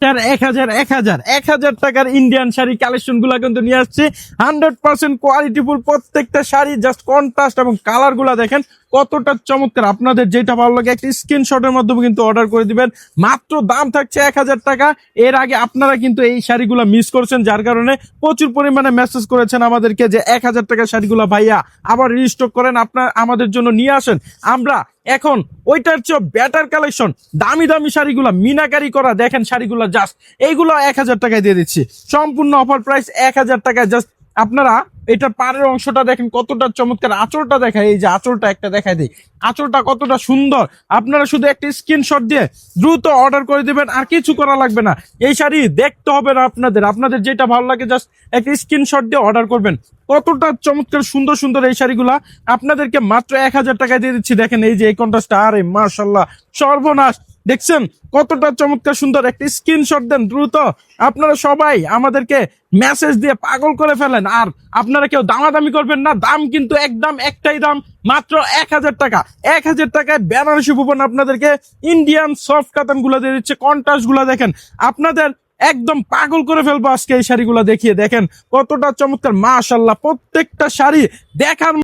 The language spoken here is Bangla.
এক হাজার টাকার ইন্ডিয়ান শাড়ি কালেকশন গুলা কিন্তু নিয়ে আসছে 100% কোয়ালিটিফুল প্রত্যেকটা শাড়ি। জাস্ট কন্ট্রাস্ট এবং কালার গুলা দেখেন কতটা চমৎকার। আপনাদের যেটা ভালো লাগে একটা স্ক্রিনশটের মাধ্যমে কিন্তু অর্ডার করে দিবেন। মাত্র দাম থাকছে 1000 টাকা। এর আগে আপনারা কিন্তু এই শাড়িগুলো মিস করছেন, যার কারণে প্রচুর পরিমাণে মেসেজ করেছেন আমাদেরকে যে 1000 টাকার শাড়িগুলো ভাইয়া আবার রিস্টক করেন, আপনার আমাদের জন্য নিয়ে আসেন। আমরা এখন ওইটার চেয়ে বেটার কালেকশন, দামি দামি শাড়িগুলা মিনাকারি করা দেখেন শাড়িগুলা, জাস্ট এইগুলো 1000 টাকায় দিয়ে দিচ্ছি। সম্পূর্ণ অফার প্রাইস 1000 টাকায়। জাস্ট আপনারা এটা পাড়ের অংশটা দেখেন কতটা চমৎকার, আঁচলটা দেখায়, এই যে আঁচলটা একটা দেখায় দিই, আঁচলটা কতটা সুন্দর। আপনারা শুধু একটা স্ক্রিনশট দিয়ে দ্রুত অর্ডার করে দিবেন, আর কিছু করা লাগবে না। এই শাড়ি দেখতে হবে না আপনাদের যেটা ভালো লাগে জাস্ট একটা স্ক্রিনশট দিয়ে অর্ডার করবেন। কতটা চমৎকার সুন্দর সুন্দর এই শাড়িগুলা আপনাদেরকে মাত্র 1000 টাকায় দিয়ে দিচ্ছি। দেখেন এই যে এই কন্ট্রাস্টটা, আরে মাশাআল্লাহ সর্বনাশ, দেখছেন কতটা চমৎকার সুন্দর। একটা স্ক্রিনশট দেন দ্রুত। আপনারা সবাই আমাদেরকে মেসেজ দিয়ে পাগল করে ফেলেন, আর আপনারা কেউ দামাদামি করবেন না। দাম কিন্তু একদম একটাই দাম, মাত্র 1000 টাকা। 1000 টাকায় বেনারসি ভুবন আপনাদেরকে ইন্ডিয়ান সফট কাতান গুলা দিয়ে দিচ্ছে। কন্ট্রাস্ট গুলা দেখেন, আপনাদের একদম পাগল করে ফেলবো আজকে এই শাড়িগুলা দেখিয়ে। দেখেন কতটা চমৎকার, মাশাআল্লাহ প্রত্যেকটা শাড়ি দেখার